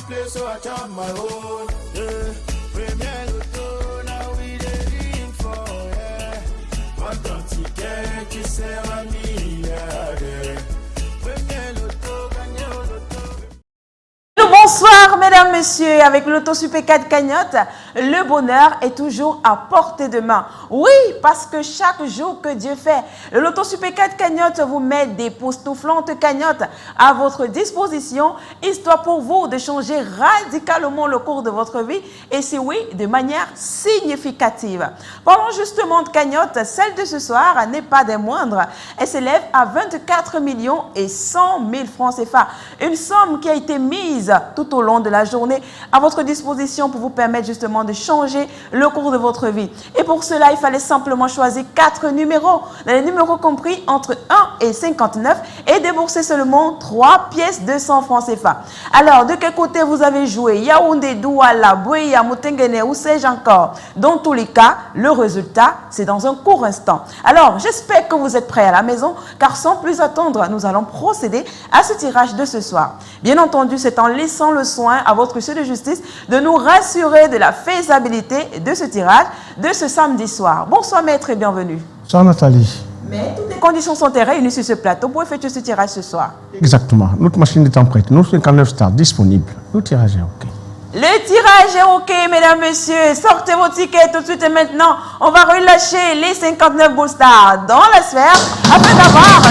play, so I chop my own. Yeah. Premier Loto, now we dey for, yeah. One ticket, qui sert à milliardaire. Premier Loto, gagné au loto. Bonsoir mesdames, messieurs, avec le Loto Super 4 cagnotte, le bonheur est toujours à portée de main. Oui, parce que chaque jour que Dieu fait, le Loto Super 4 cagnotte vous met des époustouflantes cagnottes à votre disposition, histoire pour vous de changer radicalement le cours de votre vie, et si oui, de manière significative. Parlons justement de cagnotte, celle de ce soir n'est pas des moindres. Elle s'élève à 24 millions et 100 000 francs CFA, une somme qui a été mise tout au long de la journée à votre disposition pour vous permettre justement de changer le cours de votre vie. Et pour cela, il fallait simplement choisir 4 numéros, les numéros compris entre 1 et 59 et débourser seulement 3 pièces de 100 francs CFA. Alors, de quel côté vous avez joué? Yaoundé, Douala, Bouéa, Moutengene, ou sais-je encore? Dans tous les cas, le résultat, c'est dans un court instant. Alors, j'espère que vous êtes prêts à la maison, car sans plus attendre, nous allons procéder à ce tirage de ce soir. Bien entendu, c'est en laissant le soin à votre huissier de justice de nous rassurer de la faisabilité de ce tirage de ce samedi soir. Bonsoir maître et bienvenue. Bonsoir Nathalie. Mais toutes les conditions sont réunies sur ce plateau pour effectuer ce tirage ce soir. Exactement. Notre machine est en prête. Nos 59 stars disponibles. Le tirage est OK. Le tirage est OK, mesdames, messieurs. Sortez vos tickets tout de suite et maintenant. On va relâcher les 59 Bull Stars dans la sphère afin d'avoir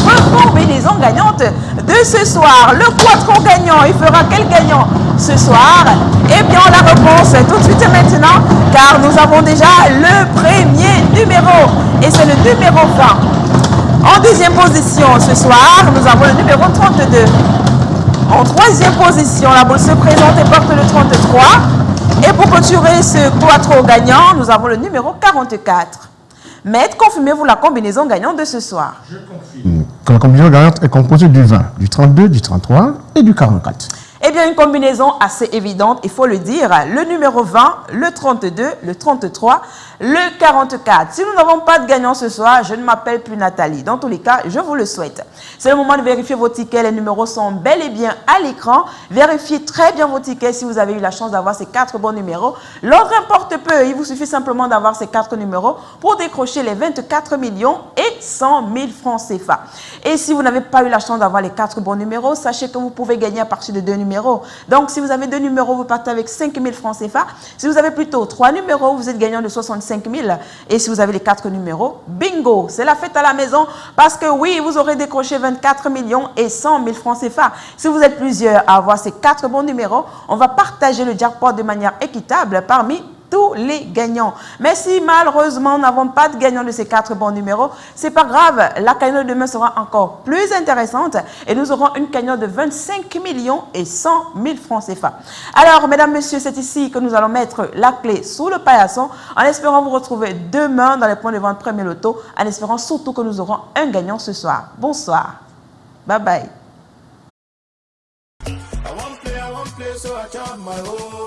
notre combinaison gagnante de ce soir. Le quattro gagnant, il fera quel gagnant ce soir? Eh bien, la réponse tout de suite et maintenant, car nous avons déjà le premier numéro et c'est le numéro 20. En deuxième position ce soir, nous avons le numéro 32. En troisième position, la boule se présente et porte le 33. Et pour clôturer ce quattro gagnant, nous avons le numéro 44. Maître, confirmez-vous la combinaison gagnante de ce soir? Je confirme que la combinaison gagnante est composée du 20, du 32, du 33 et du 44. Eh bien, une combinaison assez évidente, il faut le dire. Le numéro 20, le 32, le 33, le 44. Si nous n'avons pas de gagnant ce soir, je ne m'appelle plus Nathalie. Dans tous les cas, je vous le souhaite. C'est le moment de vérifier vos tickets. Les numéros sont bel et bien à l'écran. Vérifiez très bien vos tickets si vous avez eu la chance d'avoir ces 4 bons numéros. L'ordre importe peu. Il vous suffit simplement d'avoir ces 4 numéros pour décrocher les 24 millions et 100 000 francs CFA. Et si vous n'avez pas eu la chance d'avoir les 4 bons numéros, sachez que vous pouvez gagner à partir de 2 numéros. Donc, si vous avez 2 numéros, vous partez avec 5 000 francs CFA. Si vous avez plutôt 3 numéros, vous êtes gagnant de 65 000. Et si vous avez les 4 numéros, bingo, c'est la fête à la maison parce que oui, vous aurez décroché 24 millions et 100 000 francs CFA. Si vous êtes plusieurs à avoir ces 4 bons numéros, on va partager le jackpot de manière équitable parmi tous les gagnants. Mais si malheureusement nous n'avons pas de gagnant de ces 4 bons numéros, c'est pas grave, la cagnotte de demain sera encore plus intéressante et nous aurons une cagnotte de 25 millions et 100 000 francs CFA. Alors mesdames, messieurs, c'est ici que nous allons mettre la clé sous le paillasson en espérant vous retrouver demain dans les points de vente Premier Loto, en espérant surtout que nous aurons un gagnant ce soir. Bonsoir. Bye bye. I won't play, so I chop my own.